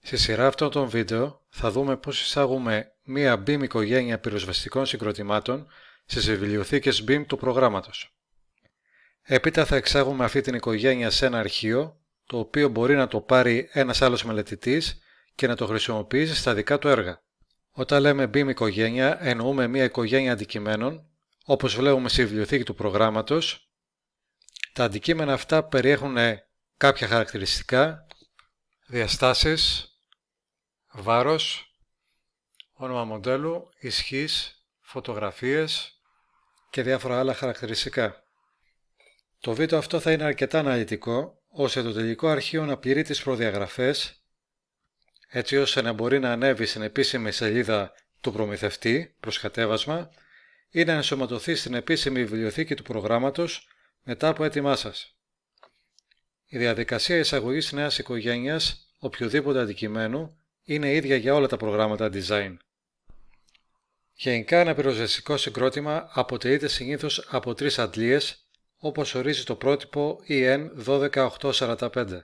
Στη σειρά αυτών των βίντεο θα δούμε πώς εισάγουμε μία BIM οικογένεια πυροσβεστικών συγκροτημάτων στις βιβλιοθήκες BIM του προγράμματος. Έπειτα θα εξάγουμε αυτή την οικογένεια σε ένα αρχείο, το οποίο μπορεί να το πάρει ένας άλλος μελετητής και να το χρησιμοποιήσει στα δικά του έργα. Όταν λέμε BIM οικογένεια, εννοούμε μία οικογένεια αντικειμένων, όπως βλέπουμε στη βιβλιοθήκη του προγράμματος. Τα αντικείμενα αυτά περιέχουν κάποια χαρακτηριστικά, διαστάσεις, βάρος, όνομα μοντέλου, ισχύς, φωτογραφίες και διάφορα άλλα χαρακτηριστικά. Το βίντεο αυτό θα είναι αρκετά αναλυτικό, ώστε το τελικό αρχείο να πληρεί τις προδιαγραφές, έτσι ώστε να μπορεί να ανέβει στην επίσημη σελίδα του προμηθευτή προς κατέβασμα ή να ενσωματωθεί στην επίσημη βιβλιοθήκη του προγράμματος μετά από έτοιμά σας. Η διαδικασία εισαγωγής νέας οικογένειας οποιοδήποτε αντικειμένου είναι ίδια για όλα τα προγράμματα design. Γενικά, ένα πυροσβεστικό συγκρότημα αποτελείται συνήθως από τρεις αντλίες, όπως ορίζει το πρότυπο EN 12845.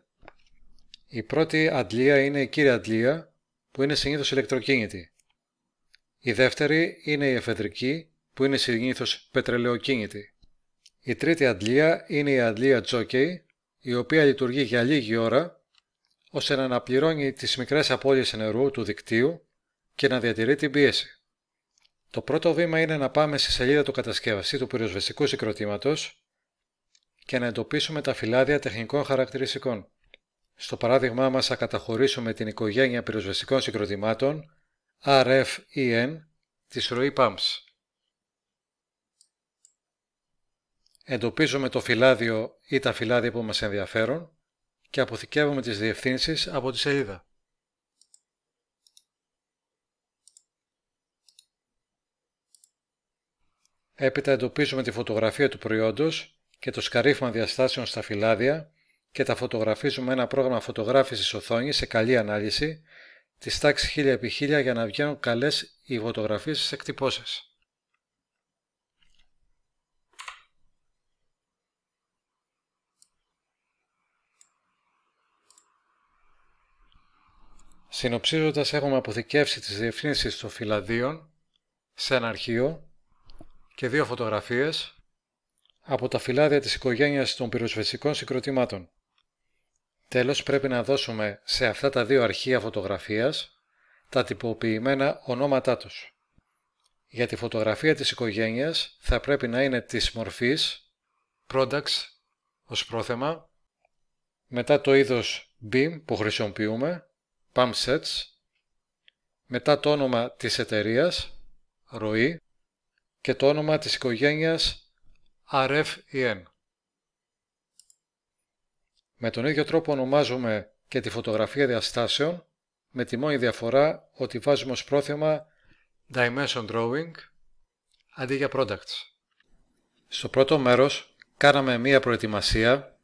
Η πρώτη αντλία είναι η κύρια αντλία, που είναι συνήθως ηλεκτροκίνητη. Η δεύτερη είναι η εφεδρική, που είναι συνήθως πετρελαιοκίνητη. Η τρίτη αντλία είναι η αντλία jockey, η οποία λειτουργεί για λίγη ώρα, ώστε να αναπληρώνει τις μικρές απώλειες νερού του δικτύου και να διατηρεί την πίεση. Το πρώτο βήμα είναι να πάμε στη σελίδα του κατασκευαστή του πυροσβεστικού συγκροτήματος και να εντοπίσουμε τα φυλάδια τεχνικών χαρακτηριστικών. Στο παράδειγμά μας θα καταχωρήσουμε την οικογένεια πυροσβεστικών συγκροτημάτων RFEN της ροή PAMS. Εντοπίζουμε το φυλάδιο ή τα φυλάδια που μας ενδιαφέρουν και αποθηκεύουμε τις διευθύνσεις από τη σελίδα. Έπειτα εντοπίζουμε τη φωτογραφία του προϊόντος και το σκαρίφημα διαστάσεων στα φυλάδια και τα φωτογραφίζουμε ένα πρόγραμμα φωτογράφησης οθόνης σε καλή ανάλυση της τάξης 1000x1000 για να βγαίνουν καλές οι φωτογραφίες στις εκτυπώσεις. Συνοψίζοντας, έχουμε αποθηκεύσει τις διευθύνσεις των φυλαδίων σε ένα αρχείο και δύο φωτογραφίες από τα φυλάδια της οικογένειας των πυροσβεστικών συγκροτημάτων. Τέλος, πρέπει να δώσουμε σε αυτά τα δύο αρχεία φωτογραφίας τα τυποποιημένα ονόματά τους. Για τη φωτογραφία της οικογένειας θα πρέπει να είναι της μορφής Products ως πρόθεμα, μετά το είδος BIM που χρησιμοποιούμε, PAM Sets, μετά το όνομα της εταιρείας, ροή, και το όνομα της οικογένειας RFEN. Με τον ίδιο τρόπο ονομάζουμε και τη φωτογραφία διαστάσεων, με τη μόνη διαφορά ότι βάζουμε ως πρόθεμα Dimension Drawing αντί για Products. Στο πρώτο μέρος κάναμε μία προετοιμασία,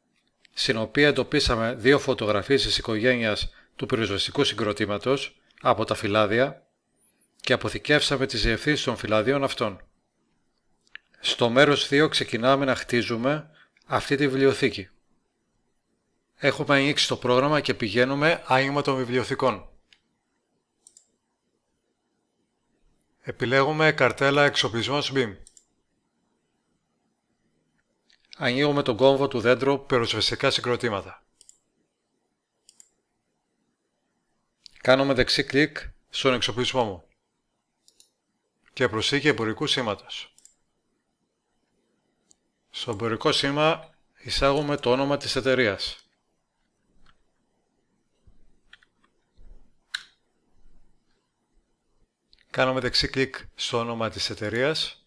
στην οποία εντοπίσαμε δύο φωτογραφίες της οικογένειας του πυροσβεστικού συγκροτήματος από τα φυλάδια και αποθηκεύσαμε τις διευθύνσεις των φυλαδίων αυτών. Στο μέρος 2 ξεκινάμε να χτίζουμε αυτή τη βιβλιοθήκη. Έχουμε ανοίξει το πρόγραμμα και πηγαίνουμε άνοιγμα των βιβλιοθηκών. Επιλέγουμε καρτέλα εξοπλισμός BIM. Ανοίγουμε τον κόμβο του δέντρου πυροσβεστικά συγκροτήματα. Κάνουμε δεξί κλικ στον εξοπλισμό μου και προσθήκη εμπορικού σήματος. Στο εμπορικό σήμα εισάγουμε το όνομα της εταιρείας. Κάνουμε δεξί κλικ στο όνομα της εταιρείας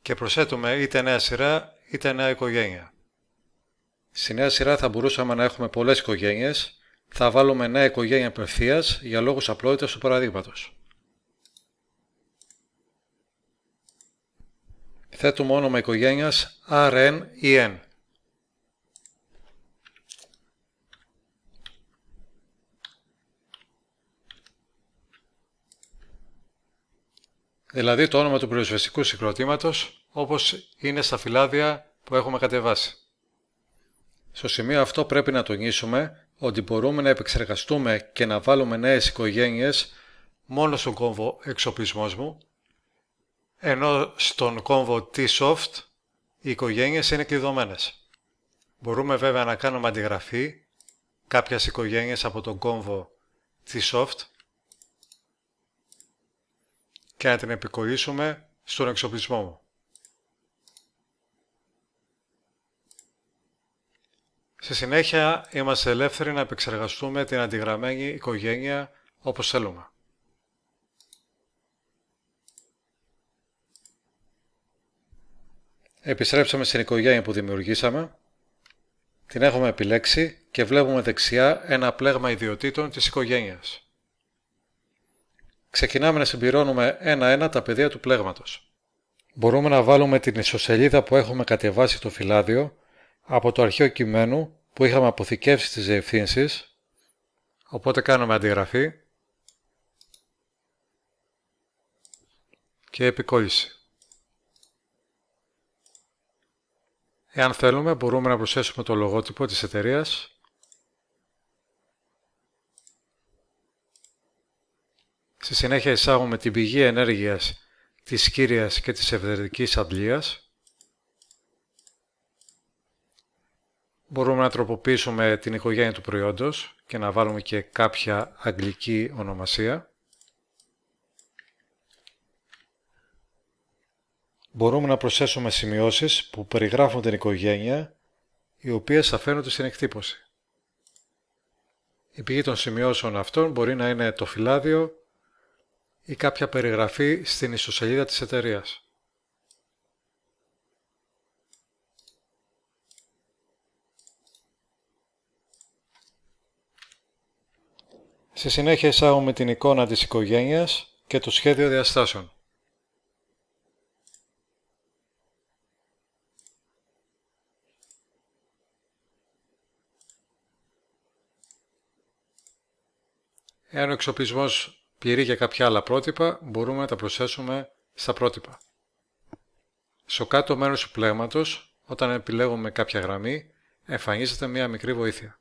και προσθέτουμε είτε νέα σειρά είτε νέα οικογένεια. Στη νέα σειρά θα μπορούσαμε να έχουμε πολλές οικογένειες. Θα βάλουμε νέα οικογένεια απευθείας για λόγους απλότητας του παραδείγματος. Θέτουμε όνομα οικογένειας RNEN. Δηλαδή το όνομα του πυροσβεστικού συγκροτήματος όπως είναι στα φυλάδια που έχουμε κατεβάσει. Στο σημείο αυτό πρέπει να τονίσουμε ότι μπορούμε να επεξεργαστούμε και να βάλουμε νέες οικογένειες μόνο στον κόμβο εξοπλισμός μου, ενώ στον κόμβο T-Soft οι οικογένειες είναι κλειδωμένες. Μπορούμε βέβαια να κάνουμε αντιγραφή κάποιες οικογένειες από τον κόμβο T-Soft και να την επικολλήσουμε στον εξοπλισμό μου. Στη συνέχεια είμαστε ελεύθεροι να επεξεργαστούμε την αντιγραμμένη οικογένεια όπως θέλουμε. Επιστρέψαμε στην οικογένεια που δημιουργήσαμε, την έχουμε επιλέξει και βλέπουμε δεξιά ένα πλέγμα ιδιοτήτων της οικογένειας. Ξεκινάμε να συμπληρώνουμε ένα-ένα τα πεδία του πλέγματος. Μπορούμε να βάλουμε την ιστοσελίδα που έχουμε κατεβάσει το φυλάδιο από το αρχείο κειμένου που είχαμε αποθηκεύσει τις διευθύνσεις, οπότε κάνουμε αντιγραφή και επικόλληση. Εάν θέλουμε μπορούμε να προσθέσουμε το λογότυπο της εταιρείας, στη συνέχεια εισάγουμε την πηγή ενέργειας της κύριας και της ευδερτικής αντλίας. Μπορούμε να τροποποιήσουμε την οικογένεια του προϊόντος και να βάλουμε και κάποια αγγλική ονομασία. Μπορούμε να προσθέσουμε σημειώσεις που περιγράφουν την οικογένεια, οι οποίες θα φαίνονται στην εκτύπωση. Η πηγή των σημειώσεων αυτών μπορεί να είναι το φυλάδιο ή κάποια περιγραφή στην ιστοσελίδα της εταιρείας. Στη συνέχεια εισάγουμε την εικόνα της οικογένειας και το σχέδιο διαστάσεων. Εάν ο εξοπλισμός πληρεί και κάποια άλλα πρότυπα, μπορούμε να τα προσθέσουμε στα πρότυπα. Στο κάτω μέρος του πλέγματος, όταν επιλέγουμε κάποια γραμμή, εμφανίζεται μία μικρή βοήθεια.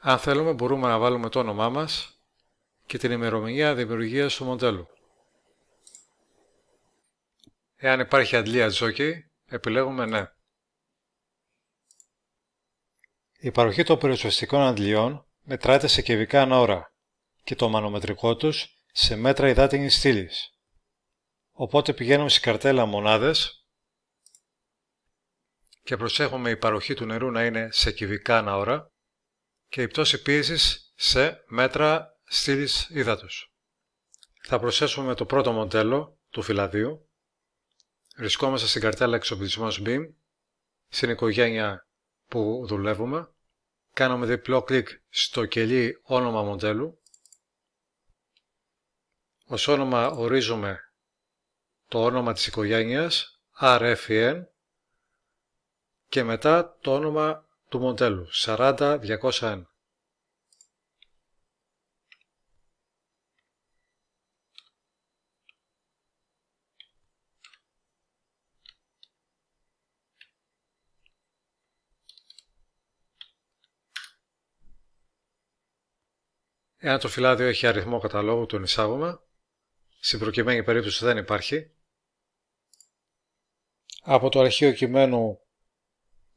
Αν θέλουμε, μπορούμε να βάλουμε το όνομά μας και την ημερομηνία δημιουργίας του μοντέλου. Εάν υπάρχει αντλία τζόκι, επιλέγουμε ναι. Η παροχή των πυροσβεστικών αντλιών μετράται σε κυβικά ανά ώρα και το μανομετρικό τους σε μέτρα υδάτινης στήλης. Οπότε πηγαίνουμε στην καρτέλα μονάδες και προσέχουμε η παροχή του νερού να είναι σε κυβικά ανά ώρα και η πτώση πίεσης σε μέτρα στήλης ύδατος. Θα προσθέσουμε το πρώτο μοντέλο του φυλαδίου. Βρισκόμαστε στην καρτέλα εξοπλισμός BIM, στην οικογένεια που δουλεύουμε. Κάνουμε διπλό κλικ στο κελί όνομα μοντέλου. Ως όνομα ορίζουμε το όνομα της οικογένειας, RFEN, και μετά το όνομα του μοντέλου, 40201. Εάν το φυλάδιο έχει αριθμό καταλόγου, τον εισάγουμε. Στην προκειμένη περίπτωση δεν υπάρχει. Από το αρχείο κειμένου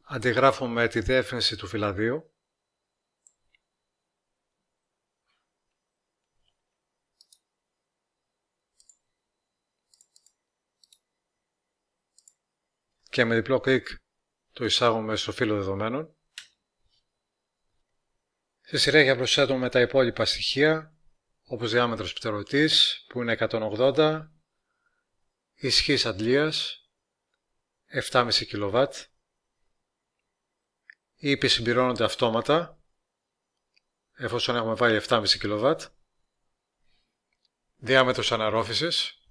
αντιγράφουμε τη διεύθυνση του φυλαδίου. Και με διπλό κλικ το εισάγουμε στο φύλλο δεδομένων. Στη συνέχεια προσθέτουμε τα υπόλοιπα στοιχεία, όπως διάμετρος πτερωτής που είναι 180, ισχύς αντλίας 7,5 kW, οι ήπιοι συμπληρώνονται αυτόματα εφόσον έχουμε βάλει 7,5 kW, διάμετρος αναρρόφησης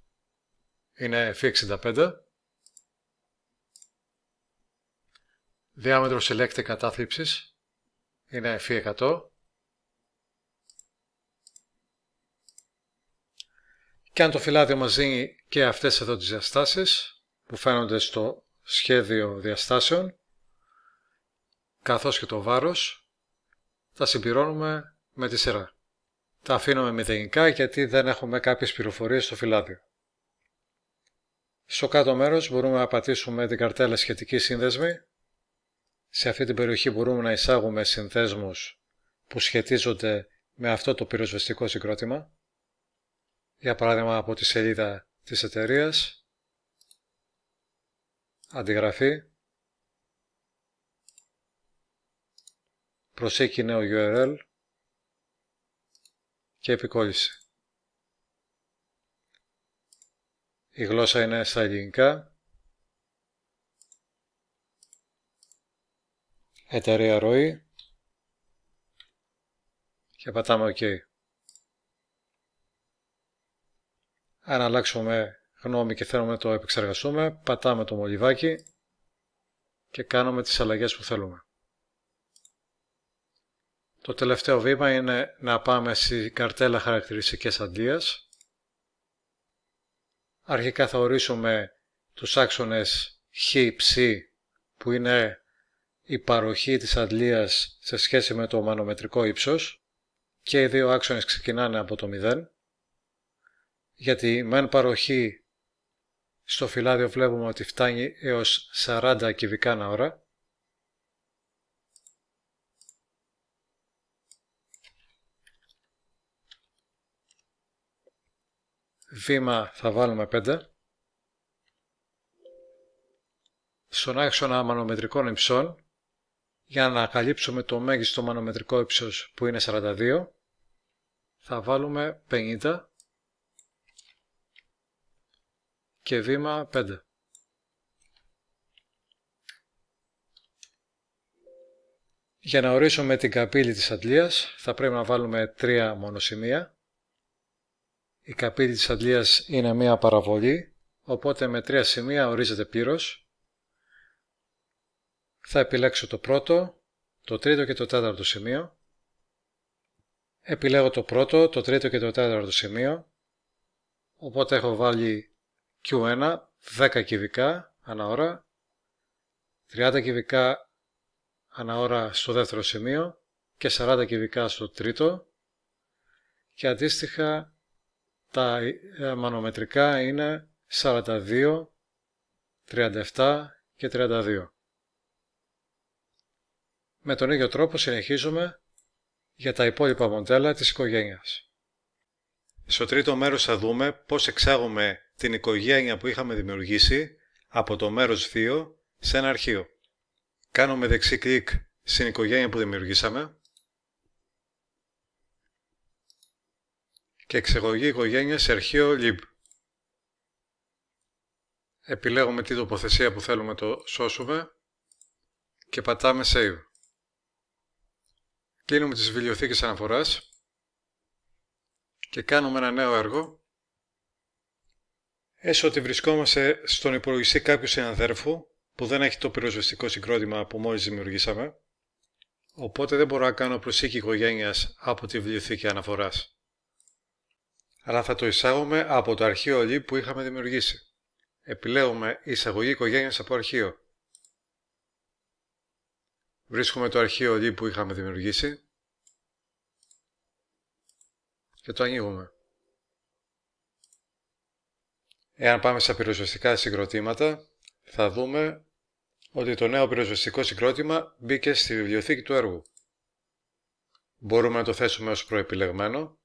είναι Φ65, διάμετρος ηλέκτρη κατάθλιψης είναι Φ100 και αν το φυλάδιο μας δίνει και αυτές εδώ τις διαστάσεις που φαίνονται στο σχέδιο διαστάσεων, καθώς και το βάρος τα συμπληρώνουμε με τη σειρά. Τα αφήνουμε μηδενικά γιατί δεν έχουμε κάποιες πληροφορίες στο φυλάδιο. Στο κάτω μέρος μπορούμε να πατήσουμε την καρτέλα σχετική σύνδεσμη. Σε αυτή την περιοχή μπορούμε να εισάγουμε συνδέσμους που σχετίζονται με αυτό το πυροσβεστικό συγκρότημα. Για παράδειγμα από τη σελίδα της εταιρείας, αντιγραφή, προσθήκη νέο URL και επικόλληση. Η γλώσσα είναι στα ελληνικά, εταιρεία ροή και πατάμε OK. Αν αλλάξουμε γνώμη και θέλουμε να το επεξεργαστούμε, πατάμε το μολυβάκι και κάνουμε τις αλλαγές που θέλουμε. Το τελευταίο βήμα είναι να πάμε στη καρτέλα χαρακτηριστικές αντλίας. Αρχικά θα ορίσουμε τους άξονες Χ-Ψ που είναι η παροχή της αντλίας σε σχέση με το μανομετρικό ύψος και οι δύο άξονες ξεκινάνε από το 0. Γιατί μεν παροχή στο φυλάδιο βλέπουμε ότι φτάνει έως 40 κυβικά ανά ώρα. Βήμα θα βάλουμε 5. Στον άξονα μανομετρικών υψών, για να καλύψουμε το μέγιστο μανομετρικό ύψος που είναι 42, θα βάλουμε 50 και βήμα 5. Για να ορίσουμε την καμπύλη της αντλίας θα πρέπει να βάλουμε 3 μονοσημεία. Η καμπύλη της αντλίας είναι μία παραβολή, οπότε με 3 σημεία ορίζεται πλήρως. Θα επιλέξω το πρώτο, το τρίτο και το τέταρτο σημείο. Επιλέγω το πρώτο, το τρίτο και το τέταρτο σημείο. Οπότε έχω βάλει Q1, 10 κυβικά ανά ώρα, 30 κυβικά ανά ώρα στο δεύτερο σημείο και 40 κυβικά στο τρίτο. Και αντίστοιχα τα μανομετρικά είναι 42, 37 και 32. Με τον ίδιο τρόπο συνεχίζουμε για τα υπόλοιπα μοντέλα της οικογένειας. Στο τρίτο μέρος θα δούμε πώς εξάγουμε την οικογένεια που είχαμε δημιουργήσει από το μέρος 2 σε ένα αρχείο. Κάνουμε δεξί κλικ στην οικογένεια που δημιουργήσαμε και εξαγωγή οικογένεια σε αρχείο lib. Επιλέγουμε τη τοποθεσία που θέλουμε το σώσουμε και πατάμε Save. Κλείνουμε τις βιβλιοθήκες αναφοράς και κάνουμε ένα νέο έργο. Έστω ότι βρισκόμαστε στον υπολογιστή κάποιου συναδέρφου που δεν έχει το πυροσβεστικό συγκρότημα που μόλις δημιουργήσαμε, οπότε δεν μπορώ να κάνω προσθήκη οικογένειας από τη βιβλιοθήκη αναφοράς. Αλλά θα το εισάγουμε από το αρχείο lib που είχαμε δημιουργήσει. Επιλέγουμε εισαγωγή οικογένειας από αρχείο. Βρίσκουμε το αρχείο lib που είχαμε δημιουργήσει και το ανοίγουμε. Εάν πάμε στα πυροσβεστικά συγκροτήματα, θα δούμε ότι το νέο πυροσβεστικό συγκρότημα μπήκε στη βιβλιοθήκη του έργου. Μπορούμε να το θέσουμε ως προεπιλεγμένο.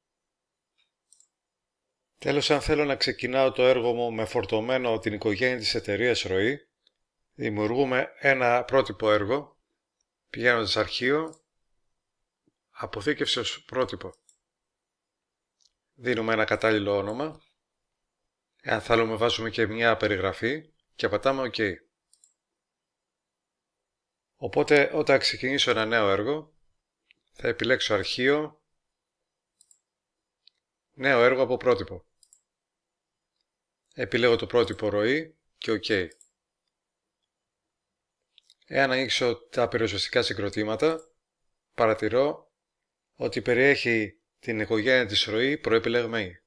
Τέλος, αν θέλω να ξεκινάω το έργο μου με φορτωμένο την οικογένεια της εταιρείας ροή, δημιουργούμε ένα πρότυπο έργο, πηγαίνοντας αρχείο, αποθήκευση ως πρότυπο. Δίνουμε ένα κατάλληλο όνομα. Εάν θέλουμε βάζουμε και μια περιγραφή και πατάμε OK. Οπότε όταν ξεκινήσω ένα νέο έργο θα επιλέξω αρχείο, νέο έργο από πρότυπο. Επιλέγω το πρότυπο ροή και OK. Εάν ανοίξω τα πυροσβεστικά συγκροτήματα, παρατηρώ ότι περιέχει την οικογένεια της ροή προεπιλεγμένη.